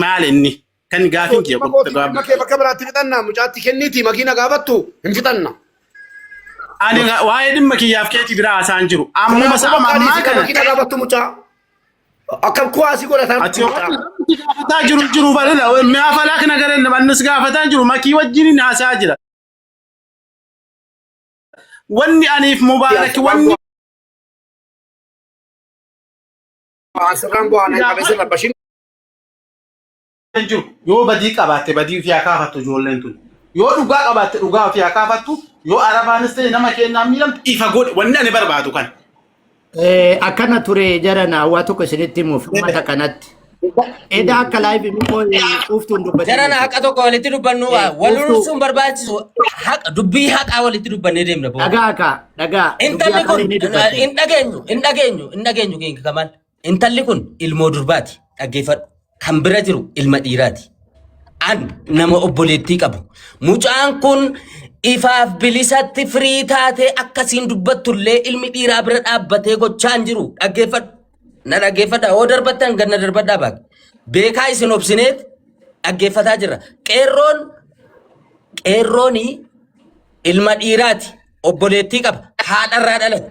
maal inni kan gaafin kee bakka biraatti fixannaa mucaatti kenniiti makiina gaafattu hin fixanna. Ani waa'ee dhimma kiyyaaf keetii biraa haasaan jiru. Ammuma sababa ammaa kana makiina gaafattu mucaa. Akkam kuwaasii godhatan. Ati gaafataa jiru balala mi'a falaa kana gareen namannis gaafataa jiru makii wajjin haasaa jira. Wanni aniif mubaarak wanni asirraan bu'aan qabeessa rabbashin. Yoo badii qabaatte badii fi akaafattu ijoolleen tun. Yoo dhugaa qabaatte dhugaa fi akaafattu yoo arabaanis ta'e nama kennaan miidhamtu ifa godhe wanni ani barbaadu kan. Akkana ture jarana waa tokko isinitti himuuf uummata kanatti. Edaa akka live immoo uftuun dubbatu. Jarana haqa tokko walitti dubbannu waliruu sun barbaachisu haqa dubbii haqaa walitti dubbannee deemna booda. Dhagaa. Intalli kun hin dhageenyu keenya kamaan. Intalli kun ilmoo durbaati dhaggeeffadhu. Kan bira jiru ilma dhiiraati. An nama obboleettii qabu. Mucaan kun ifaaf bilisatti firii taatee akkasiin dubbattullee ilmi dhiiraa bira dhaabbatee gochaan jiru dhaggeeffadhu. Na dhaggeeffadha oo darbattan gad na darbadhaa baaqi. Beekaa isin obsineet dhaggeeffataa jirra. Qeerrooni ilma dhiiraati obboleettii qaba. Haadharraa dhalate.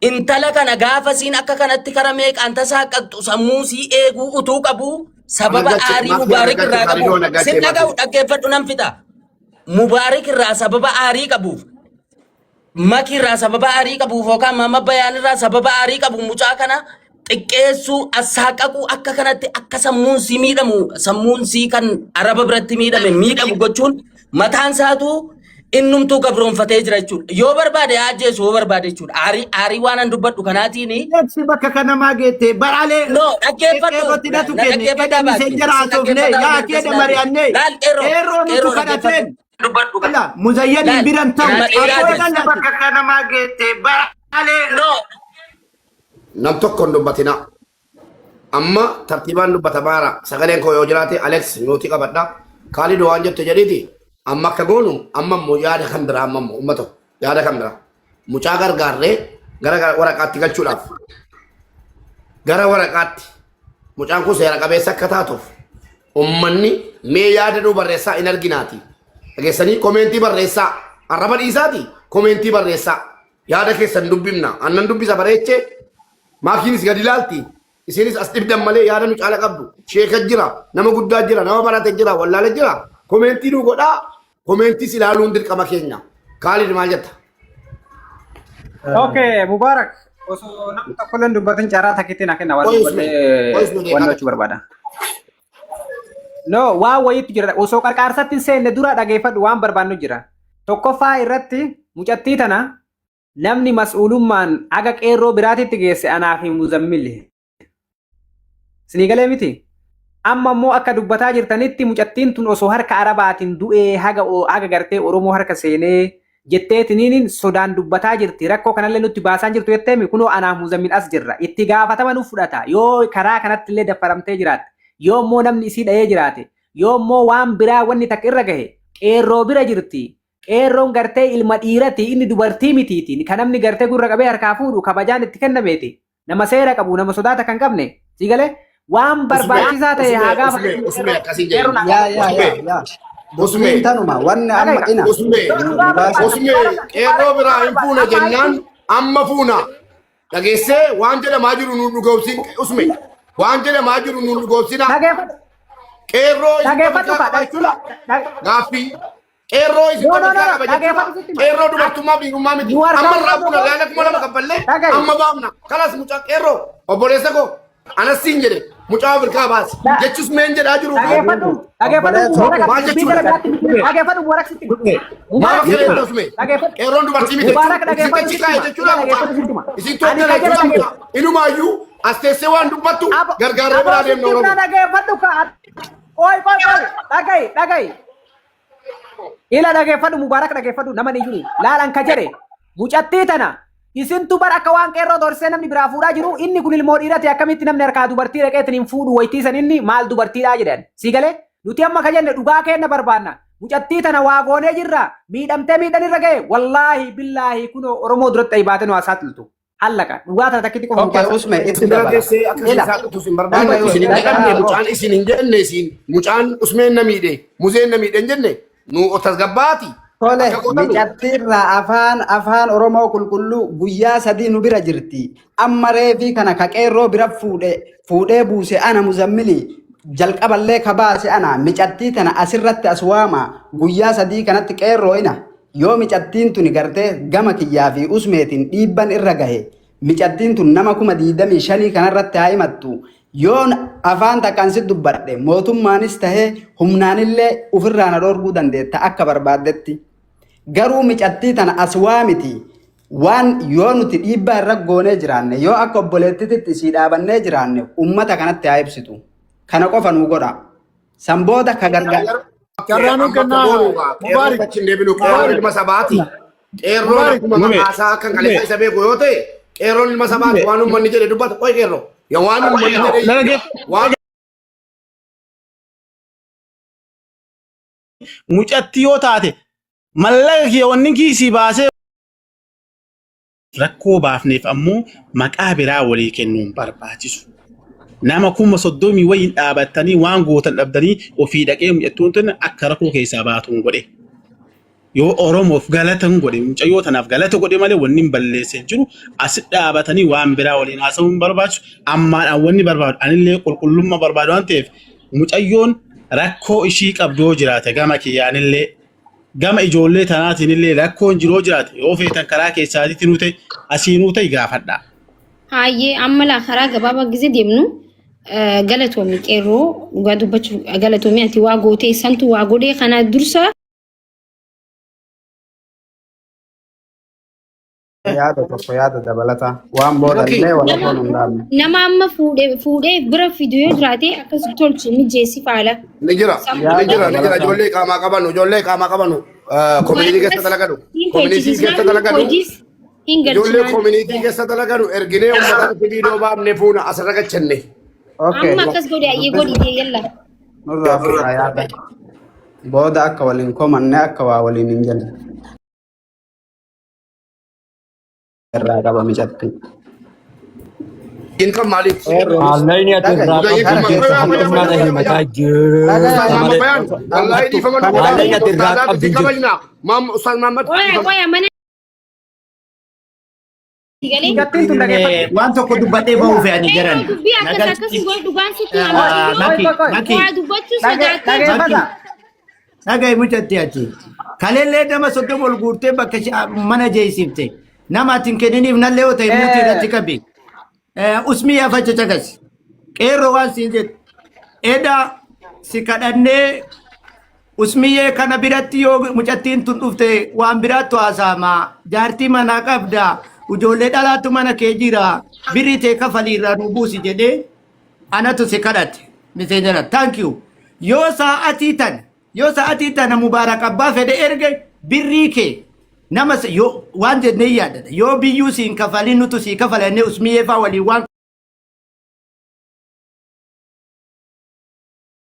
Intala kana gaafa siin akka kanatti kara meeqaan tasaa qabxu sammuu sii eeguu utuu qabu sababa aarii mubaarik irraa qabu. Sin dhaga'u dhaggeeffadhu nan fixa. Mubaarik irraa sababa aarii qabuuf. Maki irraa sababa aarii qabuuf yookaan mama bayaan irraa sababa aarii qabu mucaa kana xiqqeessuu assaaqaquu akka kanatti akka sammuun sii miidhamu sammuun sii kan araba biratti miidhamu gochuun mataan isaatuu innumtuu gabroonfatee jira jechuudha. Yoo barbaade ajjeesu yoo barbaade jechuudha. Aarii waan an dubbadhu kanaatiin. Eebsi bakka kana maa geette baraalee. No dhaggeeffadhu. Qeerroon nutu kadhateen. Muzayyaniin biran ta'u. Bakka kana maa geette baraalee. No. Nam tokko hin dubbatina. Amma tartiibaan dubbata baara sagaleen koo yoo jiraate Alex nuti qabadha. Kaalidoo waan jette jedhiti. Amma akka goonu amma immoo yaada kan biraa amma immoo uummato yaada kan biraa mucaa gargaarree gara waraqaatti galchuudhaaf gara waraqaatti mucaan kun seera qabeessa akka taatuuf uummanni mee yaada nu barreessaa hin arginaati dhageessanii koomentii barreessaa arraba dhiisaati koomentii barreessaa yaada keessan dubbifna annan dubbisa bareechee maakiinis gadi ilaalti isinis as dhibdan malee yaada nu caala qabdu sheeka jira nama guddaa jira nama barate jira wallaale jira koomentii nu godhaa komentis ilaaluun dirqama keenya. Kaalid maal jetta? Okay, Mubarak. Osoo namni tokko illee dubbatin carraa takkitti na kenna waan gochuu barbaada. No, waa wayiitu jira. Osoo qarqaarsatti seenne dura dhageeffadhu waan barbaannu jira. Tokkoffaa irratti mucattii tana namni mas'uulummaan aga qeerroo biraatitti geesse anaa fi Muzammil. Sinii galee miti? Amma immoo akka dubbataa jirtanitti mucattiin tun osoo harka arabaatiin du'ee haga gartee Oromoo harka seenee jetteetiniin sodaan dubbataa jirti. Rakkoo kanallee nutti baasaa jirtu jetteemi kunoo anaaf Muzammil as jirra. Itti gaafatama nuuf fudhata. Yoo karaa kanatti illee daffaramtee jiraatte. Yoo immoo namni isii dha'ee jiraate. Yoo immoo waan biraa wanni takka irra gahe qeerroo bira jirti. Qeerroon gartee ilma dhiirati inni dubartii mitiiti. Kan namni gartee gurra qabee harkaa fuudhu kabajaan itti kennameeti. Nama seera qabu nama sodaata kan qabne. Si galee? Waan barbaachisaa ta'e haa gaafatu. Usme tanuma wanni amma ina. Usme qeerroo biraa hin fuuna jennaan amma fuuna. Dhageessee waan jedhamaa jiru nu dhugoomsin usme waan jedhamaa jiru nu dhugoomsina. Qeerroo gaaffii. Qeerroo isin qeerroo dubartummaa biirummaa miti. Amma irraa fuuna yaada kuma lama kaffallee amma baafna. Kalas mucaa qeerroo obboleessa koo anasiin jedhe. Mucaa Afrikaa baasi. Jechuus meen jedhaa jiru. Qeerroon dubartii miti. Isin toogdana jechuudha. Inumaayyuu as teessee waan dubbattu gargaarree biraa deemna Dhaga'i. Ila dhageeffadhu Mubaarak dhageeffadhu nama ni jiru. Laalan ka jedhe mucattii tana. Isintu bara akka waan qeerroo dorsee namni biraa fuudhaa jiru inni kun ilmoo dhiirati akkamitti namni harkaa dubartii dhaqeetiin hin fuudhu waytiisan inni maal dubartiidhaa jedhan si galee nuti amma ka jenne dhugaa kenna barbaanna mucattii tana waa goonee jirra miidhamtee miidhanirra ga'e wallaahi billaahi kun Oromoo duratti aybaatee nu haasaa tiltu Allaqa. Dhugaata takkitti qofa Okay, Usme, itti Sindara dabala. keessee akka isaa tusin barbaada isin hin jedhamne mucaan isin hin jenne isin mucaan Usmeen na miidhe muzeen na miidhe hin jenne nu otas gabbaati. Tole, micattiirraa afaan Oromoo qulqulluu guyyaa 3 nu bira jirti. Amma reefii kana ka qeerroo bira fuudhee buuse ana Muzammili jalqaballee ka baase ana micattii tana asirratti as waama guyyaa 3 kanatti qeerroo ina. Yoo micattiin tuni gartee gama kiyyaa fi Usmeetiin dhiibban irra gahe micattiin tun nama 25 kanarratti haa himattu. Yoon afaan takkaan si dubbadhe mootummaanis tahee humnaanillee ofirraa na dhorguu dandeetta akka barbaaddetti. Garuu micattii tana as waamiti waan yoo nuti dhiibbaa irra goonee jiraanne yoo akka obboleettitti isii dhaabannee jiraanne ummata kanatti haa ibsitu. Kana qofa nuu godha. Sanbooda ka gargaara. Karraanuu kennaa Mubaarik achiin deebinu qeerroon ilma sabaati. Qeerroon akkuma maqaasaa akka kaleessa isa beeku yoo ta'e qeerroon ilma sabaati waan uummanni jedhe dubbatu qoy qeerroo. Ya waan uummanni jedhe waan mucatti yoo taate mallaqa kee wanni kiisii baasee rakkoo baafneef ammoo maqaa biraa walii kennuun barbaachisu. Nama 30 wayin dhaabattanii waan gootan dhabdanii ofii dhaqee mucattuun tun akka rakkoo keessaa baatuun godhe. Yoo Oromoof galatan godhe mucayyoo tanaaf galata godhe malee wanni hin balleessee jiru as dhaabatanii waan biraa waliin haasa'uun barbaachisu. Ammaan wanni barbaadu anillee qulqullummaa barbaadu waan ta'eef mucayyoon rakkoo ishii qabdoo jiraate gama kiyyaanillee gama ijoollee tanaatinillee rakkoon jiroo jiraate yoo feetan karaa keessaatitti nuti asiinuu ta'e gaafadha. Hayyee amma laa karaa gabaabaa gisee deemnu galatoomii qeerroo dhugaa dubbachuu galatoomii ati waa gootee santu waa godhee kana dursa. Yaada dabalata waan boodallee wala foon hundaanne. Nama amma fuudhee bira fiduu jiraate akkas tolchu mijeessi faala. ni jira ijoollee qaamaa qabanu koominitii keessa dalagadu koominitii keessa dalagadu ijoollee koominitii keessa dalagadu erginee uummata viidiyoo baafne fuuna asirra gachenne. Okay. Amma akkas godhe ayyee godhite yalla. Nurraa fudhaa yaada. Booda akka waliin komanne akka waa waliin hin jenne. Irraa qaba micatti. Inkan maaliif? Allah ini ati berapa Waya mana Micattiin tun dhaggeeffadhu. waan tokko dubbadhee ba'uu fe'anii jiran. dubbii akkas godhu dhugaan sitti Naki dubbachuu sodaatee. Dhaggeeffata. dhaga'i mucatti ati. Kaleellee nama 30 ol guurtee bakka mana jeesifte. Nama atiin kenniniif nallee yoo ta'e nuti irratti qabi. Usmii afacha cagas. Qeerroo waan siin jedhu. Eda si kadhannee usmiyyee kana biratti yoo mucattiin tun dhufte waan biraattu haasa'ama. Jaartii manaa qabda. Ijoollee dhalaatu mana kee jira. Birrii tee kafaliirraa nu buusi jedhee anatu si kadhate. Miseenjana thank you. Yoo sa'atii tana Mubaarak abbaa fedhe erge birrii kee nama yoo waan jennee yaadata. Yoo biyyuu siin kafalin nutu sii kafalannee usmiyyee faa waliin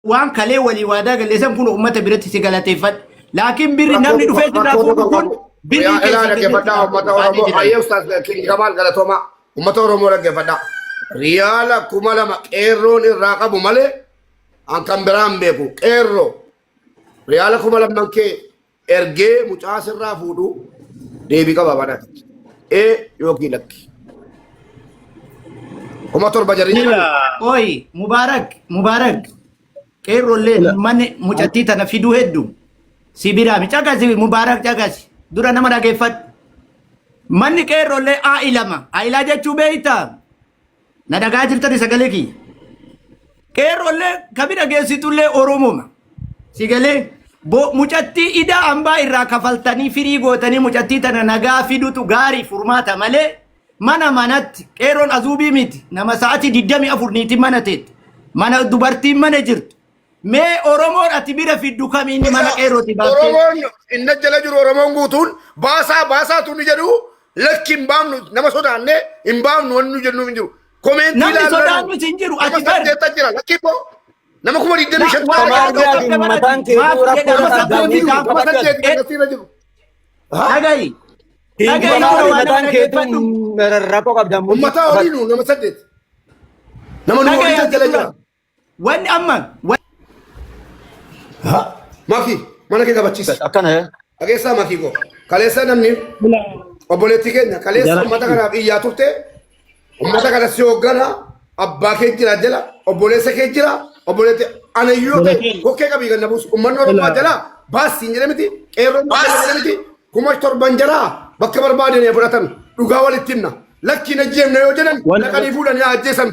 waan kalee walii waadaa galleessan kun uummata biratti si galateeffadhe. Laakiin birri namni dhufee sirraa fuudhu kun birrii Ilaa dhaggeeffadhaa uummata Oromoo hayyee ustaas Kamaal Galatoomaa uummata Oromoo dhaggeeffadhaa. Riyaala 2000 qeerroon irraa qabu malee an kan biraan beeku qeerroo riyaala 2000 kee ergee mucaa sirraa fuudhu deebii qaba badhaati. Yookiin lakki. 17 jarii. Oi, Mubarak. Qeerrollee manni mucattii tana fiduu hedduu. Sibiraami caqasi Mubarak caqasi. Dura nama dhaggeeffadhu. Manni qeerrollee aa'ilaa jechuu beektaa? Na dhagaa jirtani sagalee kiyya. Qeerrollee kami dhageessitullee Oromooma. Sigalee mucattii idaa hambaa irraa kafaltanii firii gootanii mucattii tana nagaa fidutu gaarii furmaata malee mana manatti qeerroon azuubii miti nama sa'aatii 24 niitii mana teetti mana dubartiin mana jirtu mee Oromoon ati bira fiddu kamiin mana qeerrooti baaftee Oromoon inna jala jiru Oromoon guutuun baasaa tuni jedhu lakki hin baafnu nama sodaanne hin baafnu wanni nu jennu hin jiru. Koomeentii namni sodaannu hin jiru ati bar jira lakki immoo nama 25 dhaga'i Mataan keetu rakkoo qabda. Ummata oliinu nama saddeet. Nama nu waliin jala jira. Wanni amma Maki mana kee qabachiisa. Akkana Dhageessaa makii koo. Kaleessa namni obboleettii keenya kaleessa ummata kanaaf iyyaa turte ummata kana si hooggana abbaa kee jira jala obboleessa kee jira obboleetti anayyoo kee kokkee qabii ganna buusu ummanni oromoo jala baasiin jedhe miti qeerroon jedhe miti kuma torban jala bakka barbaadeen fudhatan dhugaa walitti himna. Lakki na jeemna yoo jedhan naqanii fuudhanii ajjeesan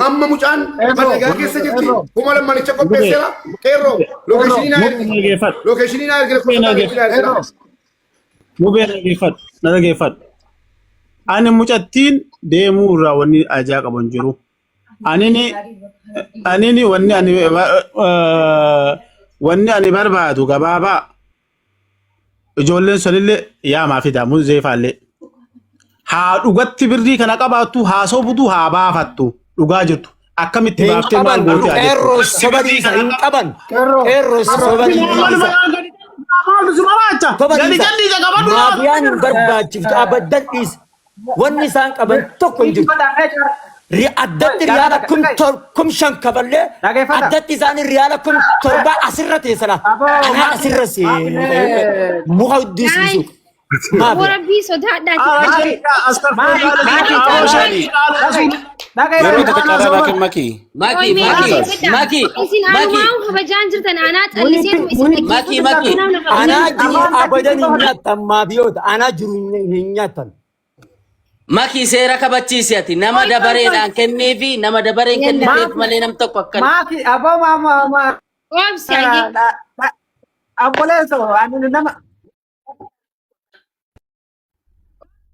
amma mucaan badeegaa keessa jirti kuma lammanicha qopheesseera qeerroo lookeeshinii naa ergire Mubeen dhageeffadhu. Ani mucattiin deemuu irraa wanni ajaa qaban jiru. Anini wanni ani barbaadu gabaabaa ijoolleen sanillee yaamaa fidaa muzeefaallee. Haa dhugatti birrii kana qabaattu haa sobutu haa baafattu dhugaa jirtu. Akkamitti baaftee maal gootee adeemtu? Qeerroo sobadiisa hin qaban. Qeerroo sobadiisa. Maafiyaan hin barbaachiftu abaddan dhiisa. Wanni isaan qaban tokko hin jiru. Addatti riyaala kum shan kaballee addatti isaanii riyaala kum torba asirra teessala. Anaa asirra muka huddisiisu. Warabbii sodaadhaati. Isin anumaan kabajaan jirtan anaa xalliseetu isin Anaa jiru abadan hin nyaattan maafiyoota. Anaa jiru hin nyaattan. Maki seera kabachiisi ati nama dabareedhaan kennee fi nama dabareen kenneef malee nam tokko akkana. Maki aboo maama. oobsi ayye. Ambuleeso ani nama.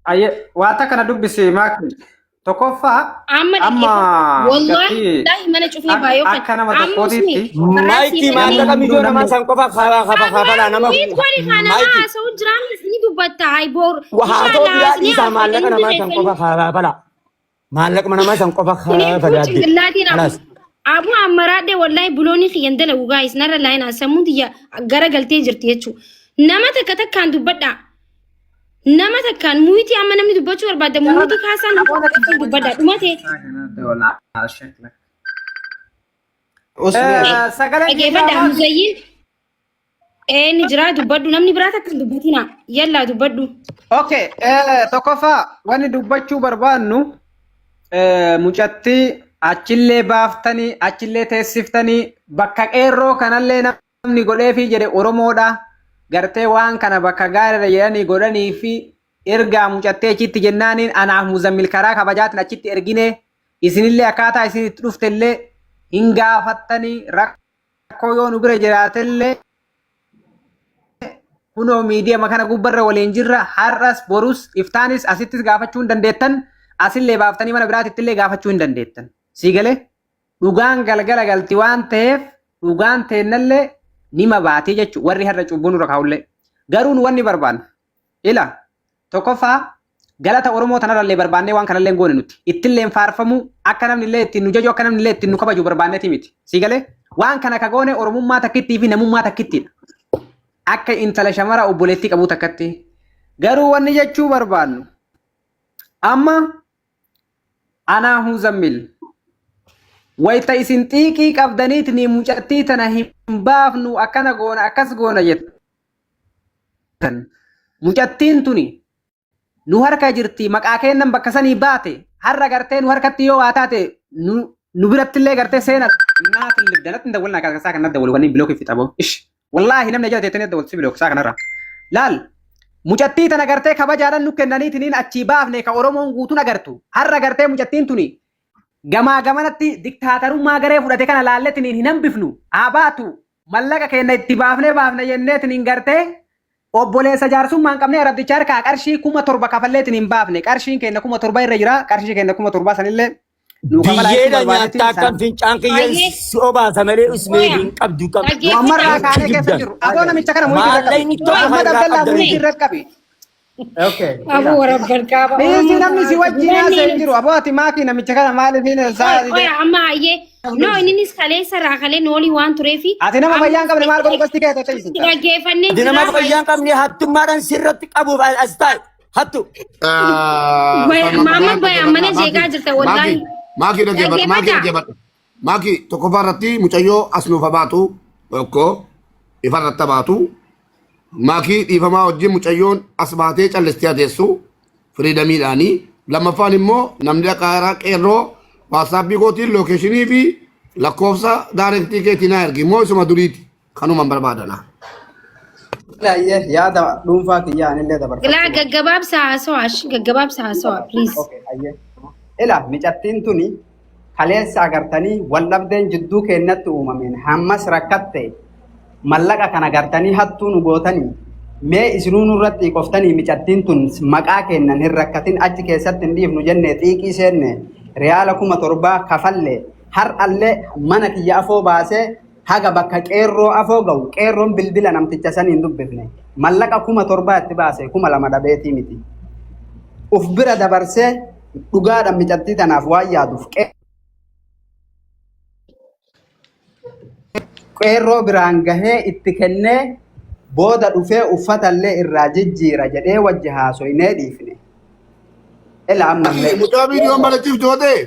Ayye waata kana dubbisi Maki. Tokkoffaa amma wallahi dai mana cufni baayoo kan akka nama tokkootiitti Maayikii maallaqa miidiyoo namaa san qofa kaafala nama Bitcoin kana haasa'u jiraan ni dubbatta hay bor haa ta'u biraadhi isaa maallaqa namaa san qofa kaafala maallaqa namaa san qofa kaafala Abu Amaraadhe wallahi bulooni xiyyan dalagu guys narra laayina samuudiya gara galtee jirti jechu nama takka takkaan dubbadha nama takkaan muyti amma namni dubbachuu barbaada muyti kaasaan dubbadha dhumate sagalee geeffadha muzayyin ni jira dubbadhu namni biraa takkaan dubbatina yalla dubbadhu Okay tokkoffaa wanni dubbachuu barbaannu mucatti achillee baaftanii achillee teessiftanii bakka qeerroo kanallee namni godheefi jedhe Oromoodha gartee waan kana bakka gaariidha jedhanii godhanii fi ergaa mucattee achitti jennaaniin anaaf Muzammil karaa kabajaatiin achitti ergine isinillee akkaataa isin itti dhuftellee hin gaafattanii rakkoo yoo nu bira jiraatellee kunoo miidiyaa kana gubbarra waliin jirra har'as borus iftaanis asittis gaafachuu hin dandeettan asillee baaftanii mana biraatitti illee gaafachuu hin dandeettan. Sigalee dhugaan galgala galti waan ta'eef dhugaan teennallee nima baatee jechuudha warri har'a cubbuun irra kaa'ullee garuu nu wanni barbaanna ila tokkoffaa galata Oromoo tanarrallee barbaannee waan kanallee goone nuti ittillee faarfamu akka namni illee ittiin nu jaju akka namni illee ittiin nu kabaju barbaanneeti miti sigalee waan kana ka goone Oromummaa takkittii fi namummaa takkittiidha akka intala shamara obboleettii qabu takkatti garuu wanni jechuu barbaannu amma anaa Muzammil wayta isin xiiqii qabdaniiti ni mucattii tana hin baafnu akkana goona akkas goona jettan mucattiin tuni nu harka jirti maqaa kennan bakka sanii baate har'a gartee nu harkatti yoo waa taate nu birattillee gartee seena naatin libdanatti hin dawwalnaa kakkasaa kan nadda walwanii bilookii fixaboo ish wallaahi namni jala teettanii adda walsi bilooksaa kanarra laal mucattii tana gartee kabajaadhaan nu kennaniitiniin achii baafne ka Oromoon guutuun agartu har'a gartee mucattiin tuni gamaa gamanatti diktaatarummaa garee fudhate kana laalletiniin hin hambifnu haa baatu mallaqa keenya itti baafne jenneetiniin gartee obboleessa jaarsummaan qabnee arabdicha harkaa qarshii 7,000 kafalleetiniin baafne qarshiin keenya 7,000 irra jira qarshii keenya 7,000 sanillee biyyeedha nyaattaa kan fincaan kiyyeen sobaasa malee usmee hin qabdu qabdu ammarraa kaanee keessa jiru aboo namicha kana muhiim amma daldalaa muhiim irra qabi Abu warabban kaaba Bisi namni si wajjin haasa'e jiru aboo ati maakii namicha kana maaliif hin oya amma ayye no innis kaleessa irraa kalee noolii waan tureefi ati nama fayyaan qabne maal godhu gosti kee ta'e dhaggeeffannee dinama fayyaan qabne hattummaadhaan sirratti qabuuf as taa'e hattu Mama bay amane jeegaa jirta wallahi. Maaki dhaggeeffadhu. Maaki tokkoffaa irratti mucayyoo as nuufa baatu tokko ifa irratti baatu. Maaki dhiifamaa wajjin mucayyoon as baatee callistee adeessu firiidamiidhaanii. Lammaffaan immoo namni dhaqaaraa qeerroo waasaapbii kootiin lookeeshinii fi lakkoofsa daarektii keetii naa ergi immoo isuma duriiti kanuman barbaadana. yaada dhuunfaa kiyyaan illee dabarfatu. Ilaa gaggabaabsa haasawaa please. Ila micattiin tuni kaleessa agartanii waldhabdeen jidduu keenyatti uumameen hammas rakkatte mallaqa kana agartanii hattuu nu gootanii mee isinuu nurratti qoftanii micattiin tun maqaa kennan hin rakkatin achi keessatti hin dhiifnu jenne xiiqii seenne riyaala 7,000 kafalle har'allee mana kiyya afoo baasee haga bakka qeerroo afoo ga'u qeerroon bilbila namticha saniin dubbifne mallaqa 7,000 itti baase 2,000 dhabeetii miti uf bira dabarsee dhugaadhaan micattii tanaaf waan yaaduuf qeerroo biraan gahee itti kennee booda dhufee uffatallee irraa jijjiira jedhee wajji haasoynee dhiifne. Ila ammallee. Mucaa viidiyoon balachiif jootee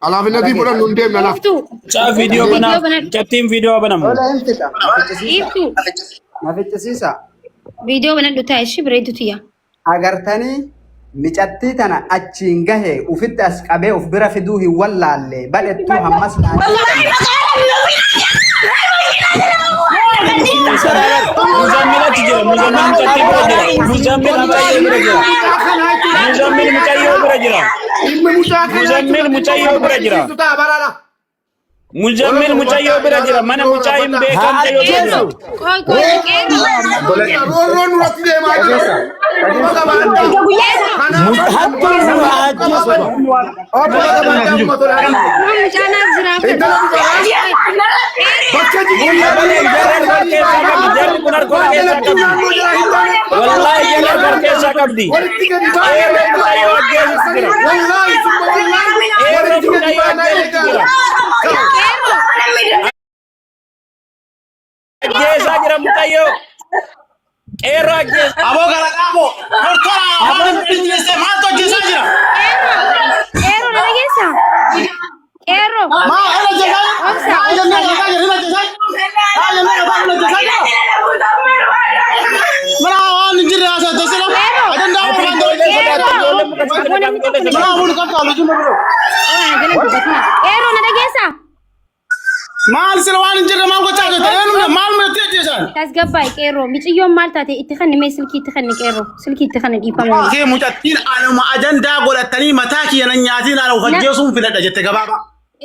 alaafinnatii fudhan nun deemna laaf. Mucaa viidiyoo banaaf mucattiin viidiyoo banamu. Ola himtita. Na ficcisiisa. Viidiyoo banadhu taa'e ishii bareedutu yaa. Agartanii micattii tana achiin gahee ufitti as qabee uf bira fiduu hin wallaalle balettuu hammas Muzammil achi jira. Muzammil mucayyoo bira jira. Muzammil mucayyoo bira jira. Mana mucaa hin beekamte yoo jira. Roorroon nurratti deemaa jira. Abo gara kabo. Abang pinjese mato jesa jira. Ero na gesa. Ero. Ma ana jesa. Ana jesa jesa. Mana awan jira asa desela. Ada ndaw ko ndo. Mana mun ka ka lu jumbo. Ero na gesa. Mal silwan jira mal ko chaga tayenu mal me tejesa. tasgabbay qeerroo miciyyoon maal taate itti kanni mee silkii itti kanni qeerroo silkii itti kanni dhiifama kee mucattiin aluma ajandaa godhatanii mataa kiyya nan nyaatiin ala hojjeesuun filadha jette gabaaba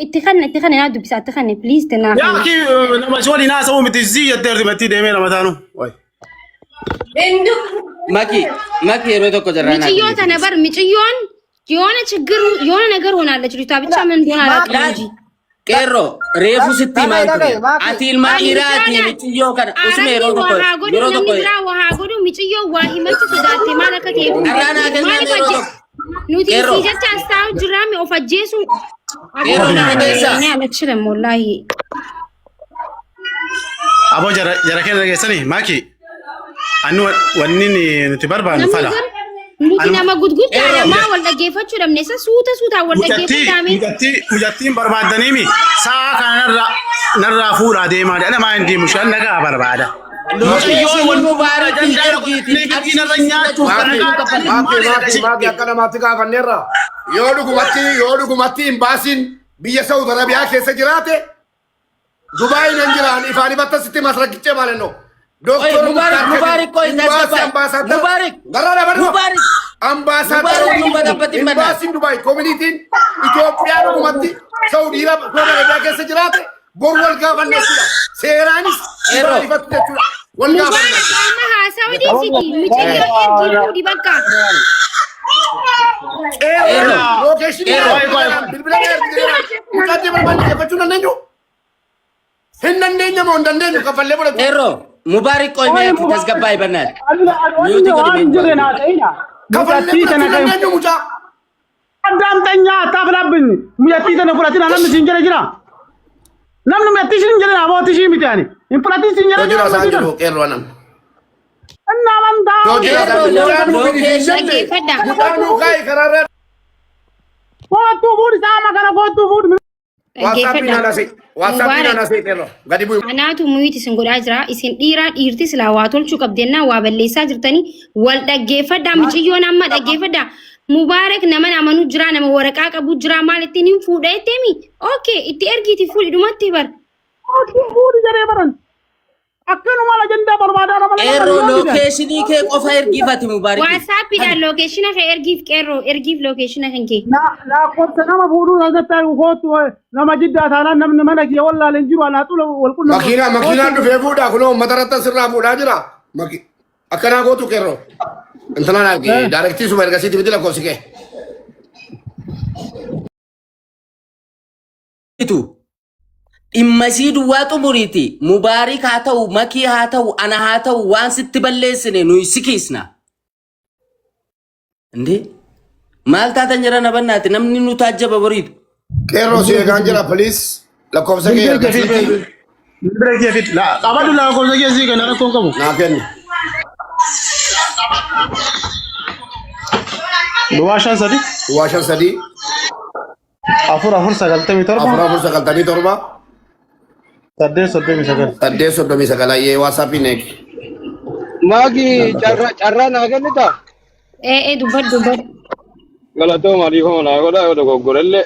itti kanni naa dubbisa itti kanni please tenaa yaa ki nama sholi naa sawu miti ziyya derdi matti deemee nama taanu way Maki yeroo tokko jarraan miciyyoon tana bar miciyyoon yoona ችግር yoona ነገር ሆናለች ልጅቷ ብቻ ምን እንደሆነ አላውቅም Kero, refu sitti mantu. Ati ilma iraati miciyyo kana usme yeroo tokko. Waha godu miciyyo waa himatu sodaate maal akka ta'e. Arrana ganna yeroo tokko. Nuti si jecha astaa jirame of ajjeesu. Kero na keessa. Ni alachire wallahi. Abo jara kenna geessani maki. Anu wanni nuti barbaanu fala. Nuti nama gudguddaa maa wal dhaggeeffachuu dhabne isa suuta wal dhaggeeffataame. Mujattiin barbaadaniimi saa kana narraa fuudhaa deemaa dha nama hin deemu shan nagaa barbaada. Mujayyoon wal mubaarak ergiiti. Ati narra nyaachuuf Maaki akka namaatti gaafanneerra yoo dhugumatti hin baasin biyya Saudi Arabiyaa keessa jiraate Dubaay nan jiraan ifaan ifatta sitti masrakichee maalenno. Doktor Mubarak ko Mubarak. Garara barno. Ambassador Embassy Dubai community Ethiopia dhugumatti Saudi Arabia keessa jiraate bor wal gaafanneessudha. Seeraanis ifaatti jechuudha. Wal gaafanne. Amma Saudi City miciyyo ergi di bakka. Bilbila mucaate barbaanne jechuun dandeenyu. Hin dandeenye moo hin dandeenyu kafallee godhatu. Kero, Mubarak ko meeti tasgabbaa ibannaan. Kafallee godhatu dandeenyu mucaa. Adamtanya taflabin muyatti tana fulatina namni sinjere jira namni muyatti sinjere aboti shimiti ani in fulatin sinjere jira sanjiru qeerroo nam Anaatu muyiti isin godhaa jira. Isin dhiiraa dhiirti silaa waa tolchuu qabdennaa waa balleessaa jirtanii wal dhaggeeffadhaa. Mucayyoon amma dhaggeeffadhaa. Mubaarak nama amanuu jira, nama waraqaa qabu jira. Maal ittiin hin fuudha jetteemi? Okay, itti ergiiti fuudhi dhumatti bar. Qeerroo lookeeshinii kee qofa ergifati Mubaarak. Waasaappiidhaan lookeeshina kee ergiif qeerroo ergiif lookeeshina kan kee. Makiinaa dhufee fuudhaa kunoo matarratti sirraa fuudhaa jira. Akkanaa gootu qeerroo. Intalaan argee daarektii suma ergasiiti biti lakkoofsi kee. Dhimma isii duwwaa xumuriiti. Mubaarik haa ta'u, Makii haa ta'u, ana haa ta'u waan sitti balleessine nuyi sikiisna. Inde maal taatan jira nabannaati namni nu taajjaba boriitu. Qeerroo si eegaan jira poliis lakkoofsa kee ergasiiti. Qabadhu lakkoofsa kee sii kenna rakkoon qabu. Naa kenni. Duwwaa 5 3. Duwwaa 5 3. 4 4 97. 4 4 97. 8 39. 8 39 ayyee waasaappiin eegi. Magi carraa naa kennita. Dubbadhu. Galatoo maaliifama naa godhaa yoo dogoggorellee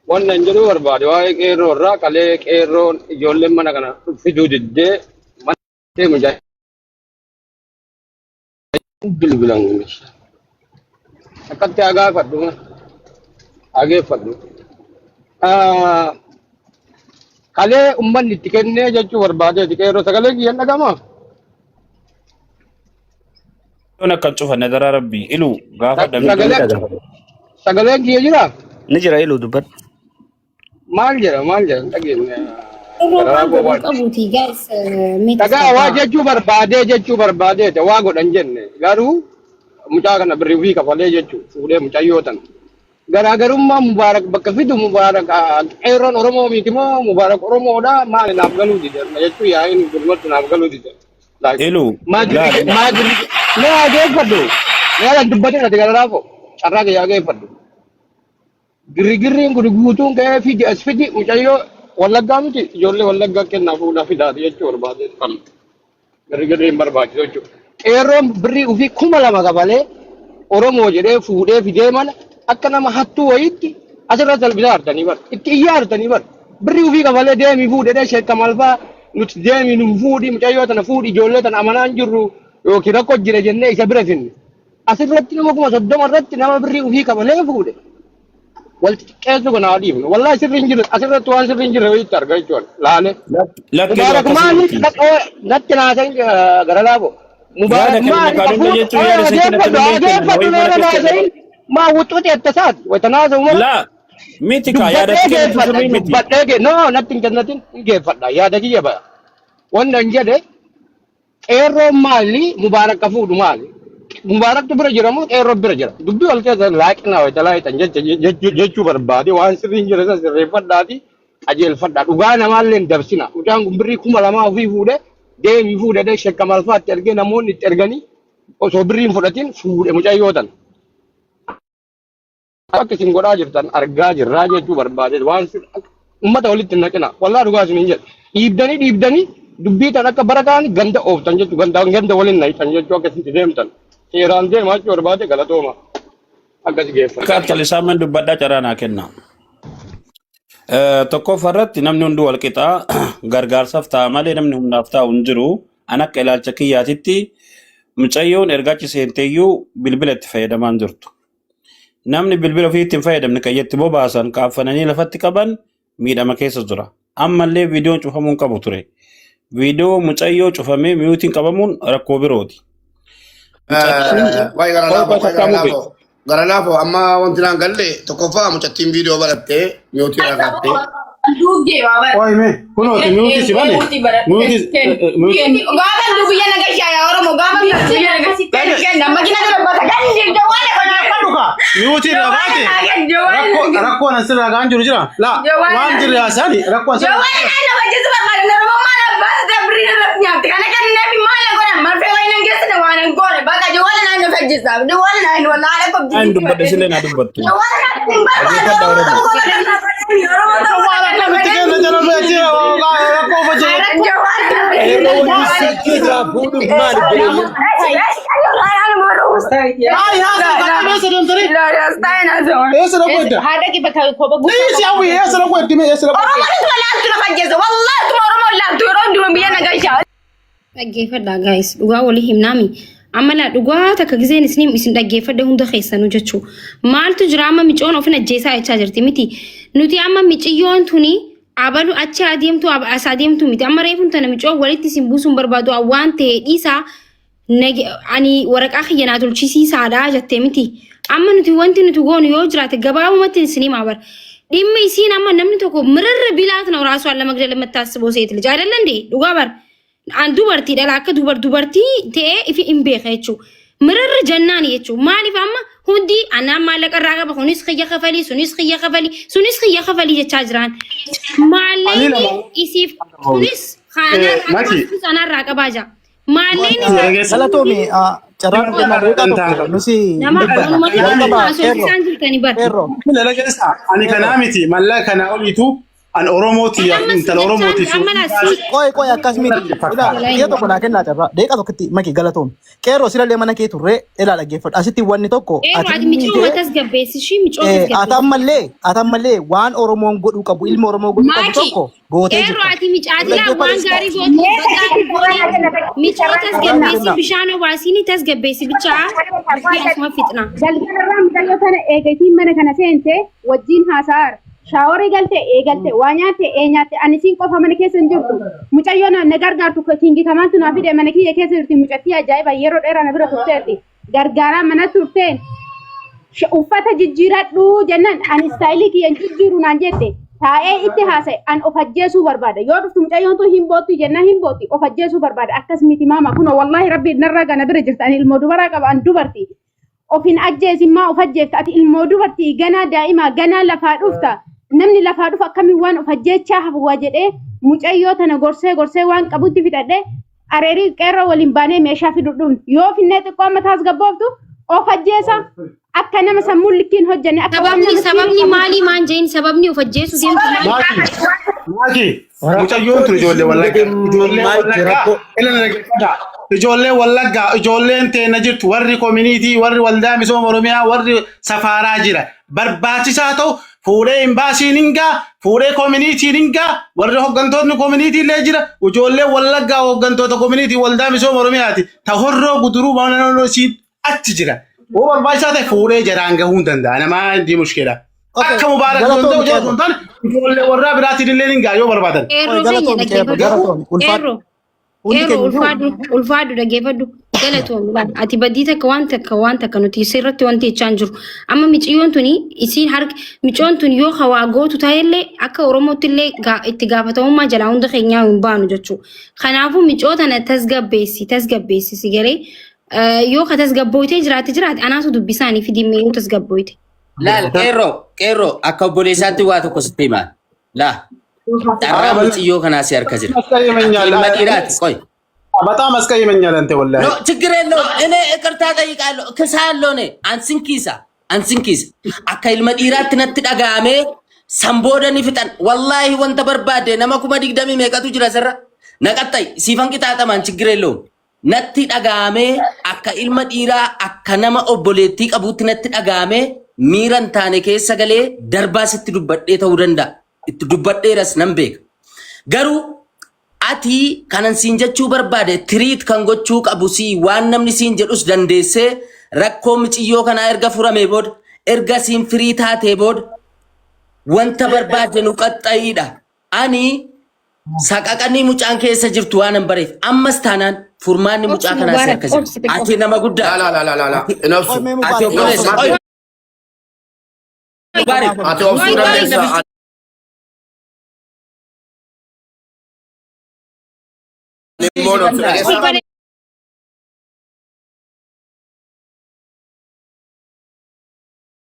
wannan jedhu barbaade waa'ee qeerroo irraa qalee qeerroon ijoolleen mana kana fiduu diddee mana deemu bilbilan akkatti ageeffadhu. Qalee ummanni itti kennee jechuu barbaadeeti qeerroo sagalee kiyyan dhagama. Yon akkan cufanne dara rabbi ilu gaafa Sagaleen kiyya jira? Ni jira ilu dubbat. Maal jira dhageenya. Dhagaa waa jechuu barbaadeeti waa godhan jenne garuu mucaa kana birrii ofii kafalee jechuu fuudhee mucayyootan. Garaagarummaa Mubaarak bakka fidu Mubaarak qeerroon Oromoo miti moo Mubaarak Oromoodha maali naaf galuu dide jechuu yaa'iin gurmatti naaf galuu dide. Ilu Mee ageeffadhu mee dubbatin ati gararaafo carraa kee ageeffadhu. Girrigirriin kun guutuun ka'ee fidi as fidi mucayyoo Wallaggaa miti ijoollee Wallaggaa kennaa fuudhaa fidaati jechuu barbaade kan girrigirriin barbaachisu jechuudha. Qeerroon birrii ofii 2,000 kafalee Oromoo jedhee fuudhee fidee mana akka nama hattuu wayiitti asirra salphisaa artanii bar itti iyyaa artanii bar birrii ofii kafalee deemii fuudhee sheekka malfaa nuti deemii nu fuudhii mucayyoo tana fuudhii ijoollee tana amanaan jirru yookiin rakkoo jira jennee isa bira finne asirratti nama 30 irratti nama birrii ofii kafalee fuudhe walti qeessu kana adiifne wallahi sirri hin jiru asirratti waan sirri hin jiru wayiitti argaa jechuudha laale. Mubaarak maali natti naasan gara laafo. Mubaarak maali ageeffadhu maa wuxuuti ettasaati wayitanaasa umar. La miti ka yaada kiyya miti. Badheege no natti hin jannatin hin geeffadha yaada kiyya ba'a. Wanda hin jedhe qeerroon maali Mubaarak ka fuudhu maali. Mubaaraktu bira jira moo qeerroo bira jira. Dubbii wal keessa laaqinaa wayita laayitan jechuu barbaade waan sirri hin jirre sirreeffadhaati qajeelfadhaa dhugaa namaallee hin dabsina. Mucaan kun birrii 2,000 ofii fuudhe deemii fuudhee sheekka malfaatti ergee namoonni itti erganii osoo birrii hin fudhatin fuudhe mucayyootan. Akka isin godhaa jirtan argaa jirraa jechuu barbaade waan uummata walitti hin naqina. Wallaa dhugaa isin hin jedhe dhiibdanii dubbii tan akka barataan ganda ooftan jechuu ganda waliin nayitan jechuu akka isin deemtan. Seeraan deemaa jechuu barbaade galatooma akkas geeffata. Akka talisaaman dubbadhaa carraa naa kenna. Tokkoffaa irratti namni hundi wal qixaa gargaarsaaf ta'a malee namni hundaaf taa'u hin jiru. An akka ilaalcha kiyyaatitti mucayyoon ergaachi seenteeyyuu bilbila itti fayyadamaa hin jirtu. Namni bilbila ofii ittiin fayyadamne qayyatti bobaasan kaaffananii lafatti qaban miidhama keessa jira. Ammallee viidiyoon cufamuun qabu ture. Viidiyoo mucayyoo cufamee miyuutiin qabamuun rakkoo birooti. Garanaafoo amma wanti naan galle tokkoffaa mucattiin viidiyoo barattee miyuutii rakattee. Oime, kunooti miyuutii si bane. Gaafa dubbiya nagashaa yaa Oromoo gaafa dubbiya nagasii kenna makina darbata kan jirta waan miyuutii rabaate rakkoo nan sirraa gaan jiru jira. La waan jirri haasani rakkoo sirraa. Jawaan nama jisu barbaade Oromoo maal abbaa dabrii irratti nyaatti kana kan neefi maal godhan An dubbadhe sillee na dubbattu. هذا كيف بكاوي كوبا قول ايش يا وي ايش لو قدمي ايش لو والله تمارو لا تورون دون بيانا غايشا dhaggeeffadhaa guys dhugaa walii himnaami amala dhugaa takka giseen isin dhaggeeffadhe hunda keessanuu jechuu maaltu jira amma micoon ofin ajjeesaa jechaa jirti miti nuti amma miciyyoon tuni abalu achi adeemtu as adeemtu miti amma reefun tana micoon walitti isin buusuun barbaadu waan ta'e dhiisaa ani waraqaa xiyyanaa tolchisiisaadhaa jettee miti amma nuti wanti nuti goonu yoo jiraate gabaabumatti isinii maabar dhimmi isiin amma namni tokko mirarra bilaatna raasuu alla magdala mattaasiboo seetil jaalallan dee dhugaa bar an dubartii dhala akka dubartii ta'ee ifi hin beeka jechuu mirarra jannaani jechuu maaliif amma hundi anaan maallaqa irraa qaba kunis xiyya kafalii sunis xiyya kafalii jechaa jiraan maallaqni isiif kunis kanaan irraa qabaa jira maallaqni Galatoomii carraan kenna beekaa nusi ani kanaa miti mallaqa kana oliitu an Oromooti intal Oromooti Koy akkas miti ila tokko naa kennaa carraa deeqa tokkotti maki galatoom qeerroo sirallee mana kee turre ilaa dhaggeeffadhu asitti wanni tokko atammallee waan Oromoon godhuu qabu ilma Oromoo godhuu qabu tokko gootee jirta bishaan obaasiini tasgabbeessi bichaa asuma fixna mana kana seente wajjin haasaar shaawari galte eegalte waa nyaatte eenyaatte anisiin qofa mana keessa hin jirtu mucayyoon na gargaartu kingitamantu naa fide mana kiyya keessa jirti mucattii ajaa'iba yeroo dheeraa na bira turteetti gargaaraa mana turteen uffata jijjiiradhu jennaan ani istaayilii kiyya jijjiiru naan jette taa'ee itti haasa'e an of ajjeesuu barbaada yoo dhuftu mucayyoon tun hin bootti jennaan hin bootti of ajjeesuu barbaada akkas miti maama kun wallahi rabbi narraa gana bira jirta ani ilmoo dubaraa qaba an dubartii ofin ajjeesimmaa of ajjeefta ati ilmoo dubartii ganaa daa'imaa ganaa lafaa dhufta namni lafaa dhufu akkamiin waan of ajjeechaa hafuwaa jedhee mucayyoo tana gorsee waan qabutti fidhadhe areerii qeerroo waliin baanee meeshaa fidudhuun yoo finnee xiqqoo amataas gabbooftu of ajjeesa akka nama sammuun likkiin hojjenne sababni maalii maan jeen sababni of ajjeesu deemtu maaki mucayyoon tun ijoollee wallaggaa ijoolleen teena jirtu warri koominiitii warri waldaa misooma oromiyaa warri safaaraa jira barbaachisaa ta'u fuudhee imbaasiin hingaa fuudhee koominiitiin hingaa warri hoggantootni koominiitii illee jira ijoollee wallaggaa hoggantoota koominiitii waldaa misooma oromiyaati ta horroo guduruu baananoo isiin achi jira oo barbaachisaa ta'e fuudhee jaraan gahuu hin danda'a namaa hindi mushkila akka mubaarak yoo ta'u ijoollee warraa biraatiin illee hingaa yoo barbaadan ulfaadhu dhaggeeffadhu galatoomii laal ati baddii takka waan takka nuti sirratti wanti jechaan jiru amma miciyyoon tuni isiin harka micoon tun yoo hawaa gootu ta'ellee akka Oromootti illee itti gaafatamummaa jalaa hunda keenyaa hin baanu jechuu kanaafuu micoo tana tasgabbeessi si galee yoo ka tasgabbooytee jiraate anaatu dubbisaanii fidimmee yoo tasgabbooyte. Laal qeerroo akka obboleessaatti waa tokko sitti himaa laa. Darraa miciyyoo kanaa si harka jira. Ilma dhiiraati qoy. በጣም አስቀይመኛል አንተ ወላሂ ኖ ችግር የለውም እኔ ይቅርታ ጠይቃለሁ ክሳለሁ እኔ አንስንኪሳ አካ ilma dhiiraatti natti dhagaame samboodani fixan wallahi wanta barbaade nama kuma digdami meeqatu jira sirra naqaxay siifan qixaaxaman ችግር የለውም natti dhagaame akka ilma dhiiraa akka nama obboleettii qabuutti natti dhagaame miiran taane keessa galee darbaa sitti dubbadhee ta'uu danda'a itti dubbadheeras nan beeka garuu ati kanan siin jechuu barbaade tiriit kan gochuu qabu si waan namni siin jedhus dandeessee rakkoo miciyyoo kanaa erga furamee booda erga siin firii taatee booda wanta barbaade nu qaxxayiidha ani saqaqanii mucaan keessa jirtu waan hin bareef ammas taanaan furmaanni mucaa kanaa si harka jira ati nama guddaa ati obboleessa ati obsuu dandeessa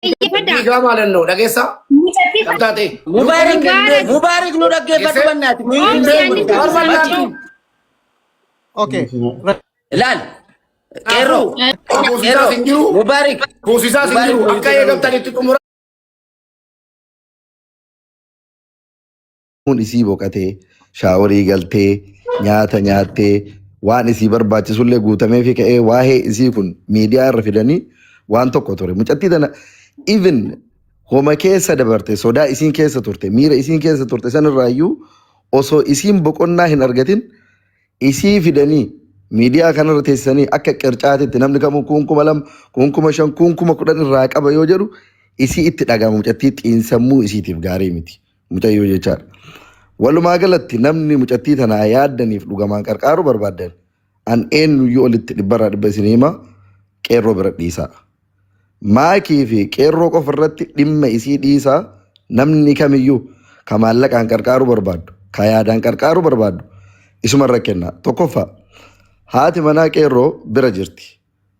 Diga malan no dhagessa kamtaate Mubarak nu dhaggeeffatu bannaati Okay. laal Qeerroo. Kuusisaa sin jiru. Mubaarik. Kuusisaa sin jiru. Akka eegamtanitti xumura. Kun isii boqatee shaaworii galtee nyaata nyaattee waan isii barbaachisullee guutamee fi ka'ee waa'ee isii kun miidiyaa irra fidanii waan tokko ture. Mucattii tana even homa keessa dabarte sodaa isiin keessa turte miira isiin keessa turte sanirraayyuu osoo isiin boqonnaa hin argatin isii fidanii miidiyaa kanarra teessisanii akka qircaatitti namni kamuu 2,200 5,500 10,10 irraa qaba yoo jedhu isii itti dhagama mucattii xiinsammuu isiitiif gaarii miti mucayyoo jechaadha. Walumaa galatti namni mucattii tanaa yaaddaniif dhugamaan qarqaaru barbaadan an eenyuyyuu olitti dhibbarraa dhibba isinii hima qeerroo bira dhiisaa. Maakii fi qeerroo qofa irratti dhimma isii dhiisaa namni kamiyyuu ka maallaqaan qarqaaru barbaadu ka yaadaan qarqaaru barbaadu isumarra kenna. Tokkoffaa haati manaa qeerroo bira jirti.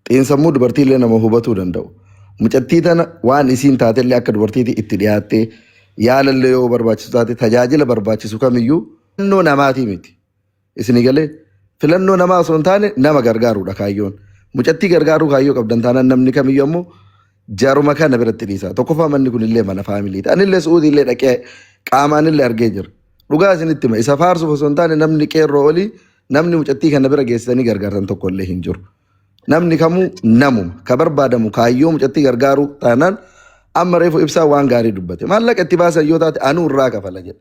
Xiinsammuu dubartiillee nama hubatuu danda'u. Mucattii tana waan isiin taatellee akka dubartiitti itti dhiyaattee yaalallee yoo barbaachisu taate tajaajila barbaachisu kamiyyuu filannoo namaatii miti. Isinii galee filannoo namaa osoo hin taane nama gargaaruudha kaayyoon. Mucattii gargaaruu kaayyoo qabdan taanaan namni kamiyyuu ammoo jaaruma kana biratti dhiisa. Tokkoffaa manni kunillee mana faamiliiti. Anillee su'uutiillee dhaqee qaamaanillee argee jira. Dhugaa isinitti hima isa faarsuuf osoo hin taane namni qeerroo olii namni mucattii kana bira geessisanii gargaartan tokkollee hin jiru. Namni kamuu namuma ka barbaadamu kaayyoo mucattii gargaaruu taanaan amma reefu ibsaa waan gaarii dubbate. Maallaqa itti baasan yoo taate anuu irraa kafala jedha.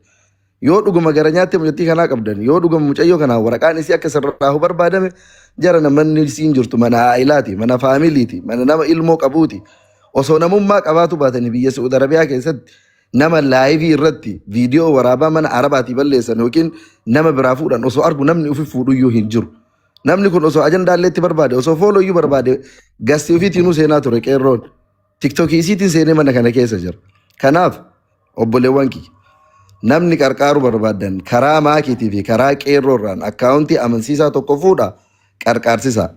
Yoo dhuguma gara nyaatti mucattii kanaa qabdan yoo dhuguma mucayyoo kanaa waraqaan isii akka sirraa barbaadame jara namanni isiin jirtu mana haayilaati mana faamiliiti mana nama ilmoo qabuuti. Osoo namummaa qabaatu baatanii biyya Saudi Arabiyaa keessatti nama laayivii irratti viidiyoo waraabaa mana Arabaatii balleessan yookiin nama biraa fuudhan osoo argu namni ufi fuudhuyyuu hin jiru. Namni kun osoo ajandaalleetti barbaade osoo foolooyyuu barbaade gastii ofiitiinuu seenaa ture qeerroon. TikTok isiitiin seenee mana kana keessa jira. Kanaaf obboleewwan kiyya namni qarqaaru barbaadan karaa maakiitii fi karaa qeerroorraan akkaawuntii amansiisaa tokko fuudha qarqaarsisa.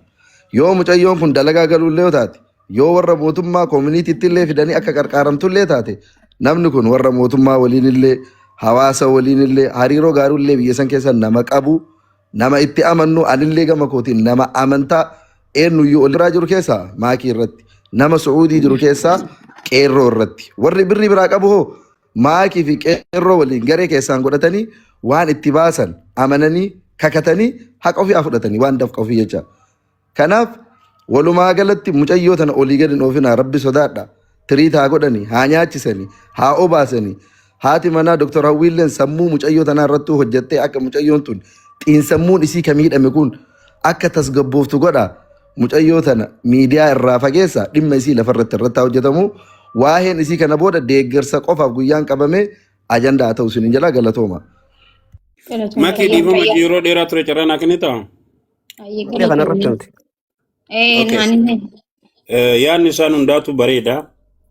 Yoo mucayyoon kun dalagaa galuullee taate yoo warra mootummaa koominitiitti illee fidanii akka qarqaaramtullee taate namni kun warra mootummaa waliinillee hawaasa waliinillee hariiroo gaariillee biyya san keessa nama qabu nama itti amannu anillee gama kootiin nama amantaa eenyuyyuu oliraa jiru keessaa maakii irratti. Nama Suudii jiru keessaa qeerroo irratti warri birrii biraa qabu hoo maakii fi qeerroo waliin garee keessaan godhatanii waan itti baasan amananii kakatanii haqa ofii fudhatanii waan dafqa ofii jecha. Kanaaf walumaa galatti mucayyoo tana olii gadi oofina rabbi sodaadha. Tiriit haa godhanii haa nyaachisanii haa obaasanii haati manaa Dr. Hawwiilleen sammuu mucayyoo tanaa irratti hojjettee akka mucayyoon tun xiinsammuun isii ka miidhame kun akka tasgabbooftu godha. Mucayyoo tana miidiyaa irraa fageessa dhimma isii lafarratti irratti hojjetamu waa'een isii kana booda deeggarsa qofaaf guyyaan qabame ajandaa haa ta'u isin jala galatooma. Makii dhiifama yeroo dheeraa ture carraa naa kennita. Yaadni isaan hundaatu bareeda.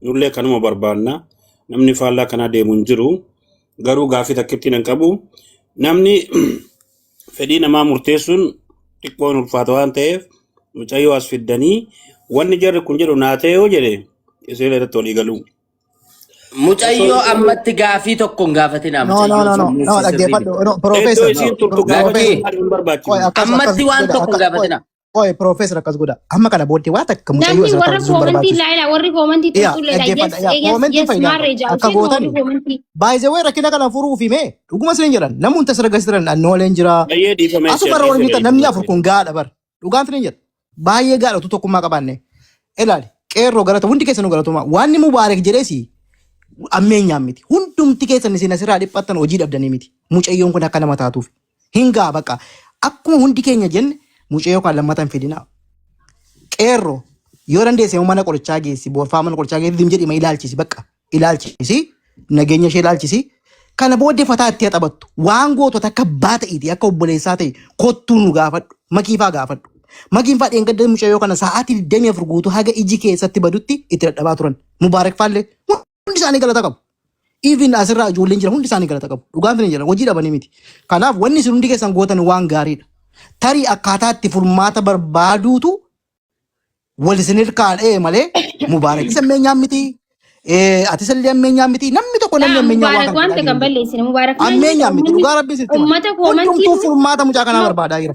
Nullee kanuma barbaanna. Namni faallaa kanaa deemu hin jiru. Garuu gaaffii takkittiin hin qabu. Namni fedhii namaa murteessuun xiqqoon ulfaata waan ta'eef mucayyoo as fiddanii wanni jarri kun jedhu naa ta'e yoo jedhe isee irratti walii galuu. Mucayyoo ammatti gaaffii tokko hin gaafatinaa. No, dhaggeeffadhu. Iddoo isiin turtu gaafachuu ammatti waan tokko hin gaafatinaa. Oye, Professor akkas godha. Amma kana booddee waan takka mucayyoo Namni isa warra taasisuu koomantii barbaachisu. laayila warri koomantii tuttuleedha. Koomantii fayyadamu. Akka gootan. Baay'ee rakkina kana furuuf himee dhuguma isin jedhan namoonni tas ragasiran annooleen jira. Baay'ee dhiifame. Asuma irra waliin namni afur kun gaadha bar. Dhugaan isin jedha. Baay'ee gaadha utuu tokkummaa qabaanne. Ilaali qeerroo galata hundi keessanuu galatuma. Waan Mubaarak jedheesi ammeenyaan miti. Hundumti keessan isin asirraa dhiphattan hojii dhabdanii miti. Mucayyoon kun akka nama taatuuf. Hingaa bakka. Akkuma hundi keenya jenne mucayyoo kan lammatan fedhina. Qeerroo yoo dandeesse mana qorichaa geessi boorfaa mana qorichaa geessi dim jedhima ilaalchisi bakka ilaalchisi nageenya ishee ilaalchisi kana booddee fataa itti taphattu waan gootota akka abbaa ta'iiti akka obboleessaa ta'e kottuu nu gaafadhu makiifaa gaafadhu makiifaa dheengadda mucayyoo kana sa'aatii 24 guutuu haga iji keessatti badutti itti dadhabaa turan Mubaarak faallee hundi isaanii galata qabu. Even asirraa ijoolleen jira hundi isaanii galata qabu dhugaan fina jira hojii dhabanii miti. Kanaaf wanni isin hundi keessan gootan waan gaariidha. Tarii akkaataa itti furmaata barbaaduutu wal isin hirkaadhee malee Mubaarak isa ammeenyaan miti. Ati sallee ammeenyaan miti. Namni tokko namni ammeenyaan Mubaarak wanta kan balleessine Mubaarak ammeenyaan miti. Dhugaa rabbi sitti. Uummata koomantii hundumtuu furmaata mucaa kanaa barbaadaa jira.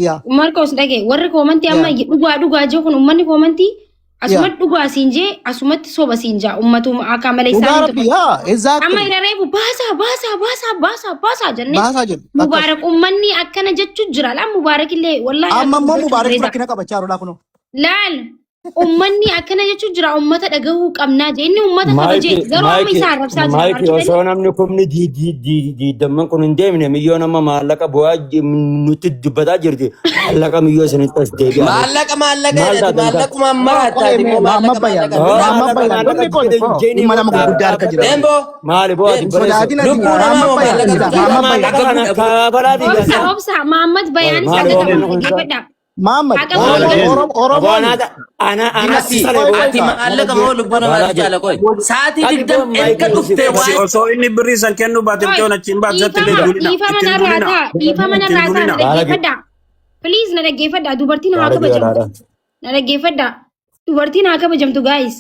yaa Marcos dhage warri koomantii amma dhugaa jee kun ummanni koomantii asumatti dhugaa siin jee asumatti soba siin jaa ummatuma akka malee dhugaa isaanii rabbi yaa exactly amma irareefu baasaa jennee baasaa jedhu mubaarak ummanni akkana jechuu jira laal mubaarak illee wallahi amma immoo mubaarak rakkina qabachaa jirudha kunoo laal ummanni akkana jechuu jira ummata dhagahuu qabnaa jee inni ummata kabajee garuu amma isaa arrabsaa Maayikii jira osoo namni kumni diidamman kun hin deemne miyyoo nama maallaqa bu'aa nutti dubbataa jirti. Maallaqa miyyoo isinitti as deebi'a. Maallaquma maraataati dhimma nama gurguddaa harka jira Dembo Maali bu'aa sodaatiin ati Lubbuu namaa obsa Muhammad bayaanis akka dhaggeeffadha Muhammad Oromoon ati maallaqa moo lubbuu namaa jaala qoy sa'aatii digdam erga dhuftee waan osoo inni birrii san kennuu baate mucayyoon achiin baasatti illee duulina. dhiifa mana raataa na dhaggeeffadha please na dhaggeeffadha dubartiin haa kabajamtu na dhaggeeffadha dubartiin haa kabajamtu guys